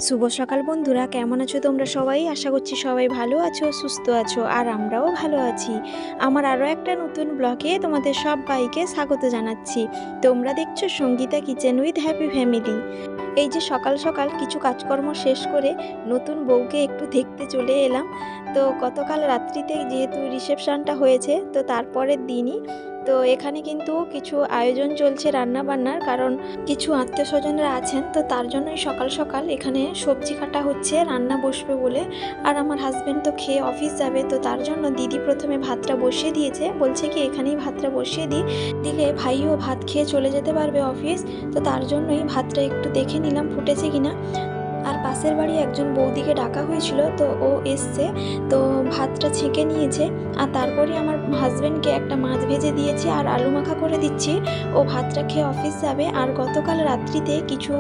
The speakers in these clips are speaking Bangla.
শুভ সকাল বন্ধুরা, কেমন আছো তোমরা সবাই? আশা করছি সবাই ভালো আছো, সুস্থ আছো, আর আমরাও ভালো আছি। আমার আরও একটা নতুন ব্লগে তোমাদের সবাইকে স্বাগত জানাচ্ছি। তোমরা দেখছো Sangeeta kitchen with happy family. এই যে সকাল সকাল কিছু কাজকর্ম শেষ করে নতুন বউকে একটু দেখতে চলে এলাম। তো গতকাল রাত্রিতে যেহেতু রিসেপশনটা হয়েছে, তো তারপরের দিনই তো এখানে কিন্তু কিছু আয়োজন চলছে রান্না বান্নার, কারণ কিছু আত্মীয় স্বজনরা আছেন, তো তার জন্যই সকাল সকাল এখানে সবজি কাটা হচ্ছে, রান্না বসবে বলে। আর আমার হাজব্যান্ড তো খেয়ে অফিস যাবে, তো তার জন্য দিদি প্রথমে ভাতটা বসিয়ে দিয়েছে, বলছে কি এখানেই ভাতটা বসিয়ে দিলে ভাইও ভাত খেয়ে চলে যেতে পারবে অফিস। তো তার জন্যই ভাতটা একটু দেখে নিলাম ফুটেছে কিনা। আর পাশের বাড়ি একজন বৌদিকে ডাকা হয়েছিল, তো ও এসছে, তো ভাতটা ছেঁকে নিয়েছে। আর তারপরে আমার হাজব্যান্ডকে একটা মাছ ভেজে দিয়েছি আর আলু মাখা করে দিচ্ছি, ও ভাতটা খেয়ে অফিস যাবে। আর গতকাল রাত্রিতে কিছু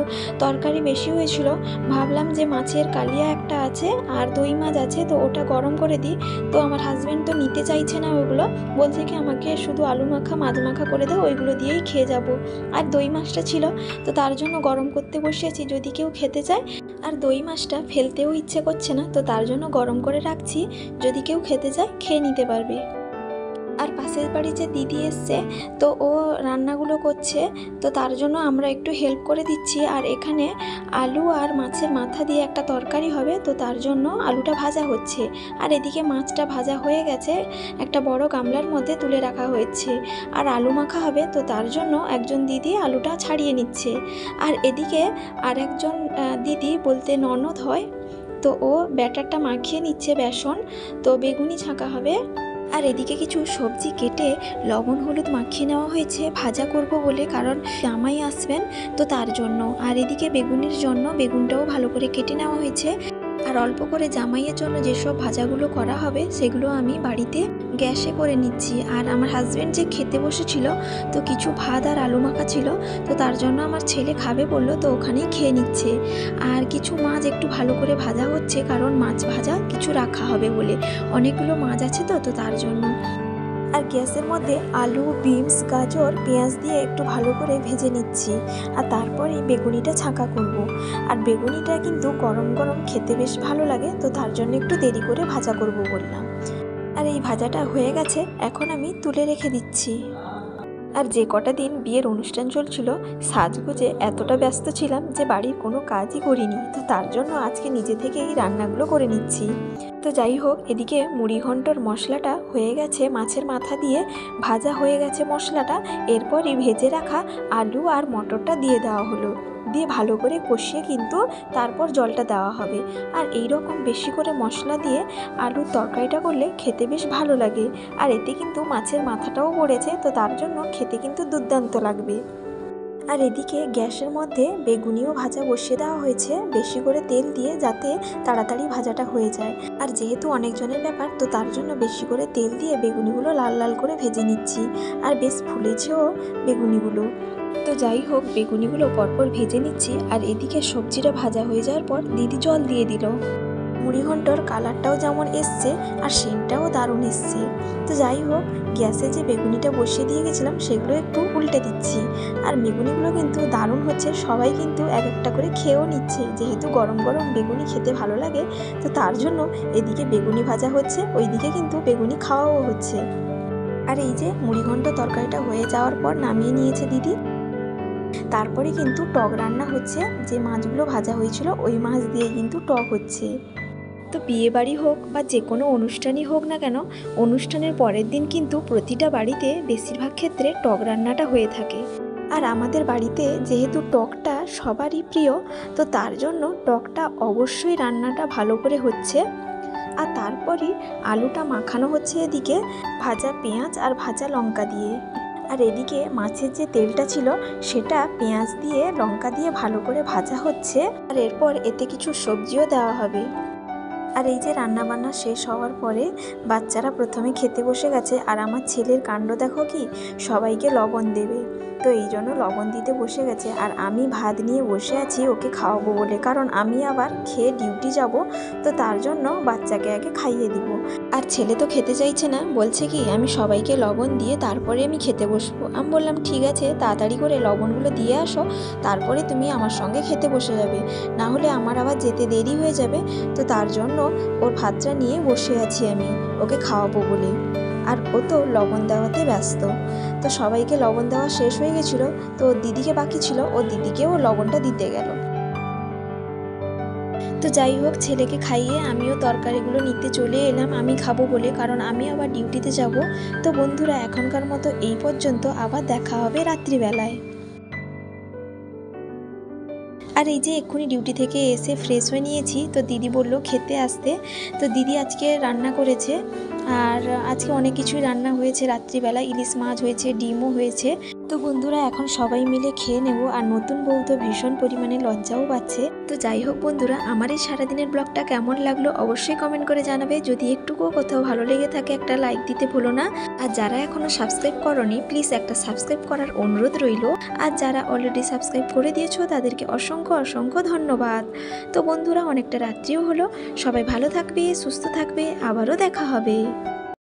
তরকারি বেশি হয়েছিল, ভাবলাম যে মাছের কালিয়া একটা আছে আর দই মাছ আছে, তো ওটা গরম করে দিই। তো আমার হাজব্যান্ড তো নিতে চাইছে না ওগুলো, বলছে কি আমাকে শুধু আলু মাখা মাছ মাখা করে দাও, ওইগুলো দিয়েই খেয়ে যাব। আর দই মাছটা ছিল, তো তার জন্য গরম করতে বসিয়েছি যদি কেউ খেতে চায়। আর দই মাছটা ফেলতেও ইচ্ছে করছে না, তো তার জন্য গরম করে রাখছি, যদি কেউ খেতে চায় খেয়ে নিতে পারবে। আর পাশের বাড়ি যে দিদি এসছে, তো ও রান্নাগুলো করছে, তো তার জন্য আমরা একটু হেল্প করে দিচ্ছি। আর এখানে আলু আর মাছের মাথা দিয়ে একটা তরকারি হবে, তো তার জন্য আলুটা ভাজা হচ্ছে। আর এদিকে মাছটা ভাজা হয়ে গেছে, একটা বড় গামলার মধ্যে তুলে রাখা হয়েছে। আর আলু মাখা হবে, তো তার জন্য একজন দিদি আলুটা ছাড়িয়ে নিচ্ছে। আর এদিকে আর একজন দিদি বলতে ননদ হয়, তো ও ব্যাটারটা মাখিয়ে নিচ্ছে বেসন, তো বেগুনি ছাঁকা হবে। আর এদিকে কিছু সবজি কেটে লবণ হলুদ মাখিয়ে নেওয়া হয়েছে ভাজা করব বলে, কারণ জামাই আসবেন, তো তার জন্য। আর এদিকে বেগুনির জন্য বেগুনটাও ভালো করে কেটে নেওয়া হয়েছে। আর অল্প করে জামাইয়ের জন্য যেসব ভাজাগুলো করা হবে সেগুলো আমি বাড়িতে গ্যাসে করে নিচ্ছি। আর আমার হাজব্যান্ড যে খেতে বসেছিল, তো কিছু ভাত আর আলু মাখা ছিল, তো তার জন্য আমার ছেলে খাবে বললো, তো ওখানেই খেয়ে নিচ্ছে। আর কিছু মাছ একটু ভালো করে ভাজা হচ্ছে, কারণ মাছ ভাজা কিছু রাখা হবে বলে, অনেকগুলো মাছ আছে, তো তার জন্য। আর গ্যাসের মধ্যে আলু, বিনস, গাজর, পেঁয়াজ দিয়ে একটু ভালো করে ভেজে নিচ্ছি। আর তারপরে বেগুনিটা ছাঁকা করব। আর বেগুনিটা কিন্তু গরম গরম খেতে বেশ ভালো লাগে, তো তার জন্য একটু দেরি করে ভাজা করব বললাম। আর এই ভাজাটা হয়ে গেছে, এখন আমি তুলে রেখে দিচ্ছি। আর যে কটা দিন বিয়ের অনুষ্ঠান চলছিল, সাজগোজে এতটা ব্যস্ত ছিলাম যে বাড়ির কোনো কাজই করিনি, তো তার জন্য আজকে নিজে থেকেই রান্নাগুলো করে নিচ্ছি। তো যাই হোক, এদিকে মুড়ি ঘন্টর মশলাটা হয়ে গেছে, মাছের মাথা দিয়ে ভাজা হয়ে গেছে মশলাটা। এরপরই ভেজে রাখা আলু আর মটরটা দিয়ে দেওয়া হলো, দিয়ে ভালো করে কষিয়ে কিন্তু তারপর জলটা দেওয়া হবে। আর এই রকম বেশি করে মশলা দিয়ে আলুর তরকারিটা করলে খেতে বেশ ভালো লাগে। আর এতে কিন্তু মাছের মাথাটাও পড়েছে, তো তার জন্য খেতে কিন্তু দুর্দান্ত লাগবে। আর এদিকে গ্যাসের মধ্যে বেগুনিও ভাজা বসিয়ে দেওয়া হয়েছে, বেশি করে তেল দিয়ে, যাতে তাড়াতাড়ি ভাজাটা হয়ে যায়। আর যেহেতু অনেকজনের ব্যাপার, তো তার জন্য বেশি করে তেল দিয়ে বেগুনিগুলো লাল লাল করে ভেজে নিচ্ছি। আর বেশ ফুলেছেও বেগুনিগুলো। তো যাই হোক, বেগুনিগুলো পরপর ভেজে নিচ্ছি। আর এদিকে সবজিটা ভাজা হয়ে যাওয়ার পর দিদি জল দিয়ে দিল। মুড়িঘণ্টর কালারটাও যেমন এসছে আর সেন্টটাও দারুণ এসছে। তো যাই হোক, গ্যাসে যে বেগুনিটা বসিয়ে দিয়ে গেছিলাম সেগুলো একটু উল্টে দিচ্ছি। আর বেগুনিগুলো কিন্তু দারুণ হচ্ছে, সবাই কিন্তু এক একটা করে খেয়েও নিচ্ছে, যেহেতু গরম গরম বেগুনি খেতে ভালো লাগে, তো তার জন্য এদিকে বেগুনি ভাজা হচ্ছে, ওইদিকে কিন্তু বেগুনি খাওয়াও হচ্ছে। আর এই যে মুড়িঘণ্ট তরকারিটা হয়ে যাওয়ার পর নামিয়ে নিয়েছে দিদি। তারপরে কিন্তু টক রান্না হচ্ছে, যে মাছগুলো ভাজা হয়েছিল ওই মাছ দিয়ে কিন্তু টক হচ্ছে। তো বিয়ে বাড়ি হোক বা যে কোনো অনুষ্ঠানই হোক না কেন, অনুষ্ঠানের পরের দিন কিন্তু প্রতিটা বাড়িতে বেশিরভাগ ক্ষেত্রে টক রান্নাটা হয়ে থাকে। আর আমাদের বাড়িতে যেহেতু টকটা সবারই প্রিয়, তো তার জন্য টকটা অবশ্যই রান্নাটা ভালো করে হচ্ছে। আর তারপরই আলুটা মাখানো হচ্ছে এদিকে ভাজা পেঁয়াজ আর ভাজা লঙ্কা দিয়ে। আর এদিকে মাছের যে তেলটা ছিল সেটা পেঁয়াজ দিয়ে লঙ্কা দিয়ে ভালো করে ভাজা হচ্ছে। আর এরপর এতে কিছু সবজিও দেওয়া হবে। আর এই যে রান্নাবান্না শেষ হওয়ার পরে বাচ্চারা প্রথমে খেতে বসে গেছে। আর আমার ছেলের কাণ্ড দেখো কি, সবাইকে লবণ দেবে। তো এই জন্য লবণ দিতে বসে গেছে, আর আমি ভাত নিয়ে বসে আছি ওকে খাওয়াবো বলে, কারণ আমি আবার খেয়ে ডিউটি যাব, তো তার জন্য বাচ্চাকে আগে খাইয়ে দিব। আর ছেলে তো খেতে চাইছে না, বলছে কি আমি সবাইকে লবণ দিয়ে তারপরে আমি খেতে বসবো। আমি বললাম ঠিক আছে, তাড়াতাড়ি করে লবণগুলো দিয়ে আসো, তারপরে তুমি আমার সঙ্গে খেতে বসে যাবে, না হলে আমার আবার যেতে দেরি হয়ে যাবে। তো তার জন্য ওর ভাতটা নিয়ে বসে আছি আমি ওকে খাওয়াবো বলে। আর ও তো লবণ দেওয়াতে ব্যস্ত। তো সবাইকে লবণ দেওয়া শেষ হয়ে গেছিলো, তো ওর দিদিকে বাকি ছিল, ওর দিদিকেও লবণটা দিতে গেল। তো যাই হোক, ছেলেকে খাইয়ে আমিও তরকারিগুলো নিতে চলে এলাম আমি খাবো বলে, কারণ আমি আবার ডিউটিতে যাব। তো বন্ধুরা, এখনকার মতো এই পর্যন্ত, আবার দেখা হবে রাত্রিবেলায়। আর এই যে এক্ষুনি ডিউটি থেকে এসে ফ্রেশ হয়ে নিয়েছি, তো দিদি বলল খেতে আসতে। তো দিদি আজকে রান্না করেছে, আর আজকে অনেক কিছুই রান্না হয়েছে রাত্রিবেলা, ইলিশ মাছ হয়েছে, ডিমও হয়েছে। তো বন্ধুরা, এখন সবাই মিলে খেয়ে নেব। আর নতুন বউ তো ভীষণ পরিমাণে লজ্জাও পাচ্ছে। তো যাই হোক বন্ধুরা, আমার এই সারাদিনের ব্লগটা কেমন লাগলো অবশ্যই কমেন্ট করে জানাবে। যদি একটুকুও কোথাও ভালো লেগে থাকে একটা লাইক দিতে ভুলো না। আর যারা এখনো সাবস্ক্রাইব করোনি, প্লিজ একটা সাবস্ক্রাইব করার অনুরোধ রইল। আর যারা অলরেডি সাবস্ক্রাইব করে দিয়েছো তাদেরকে অসংখ্য অসংখ্য ধন্যবাদ। তো বন্ধুরা, অনেকটা রাত্রিও হলো, সবাই ভালো থাকবে, সুস্থ থাকবে, আবারও দেখা হবে।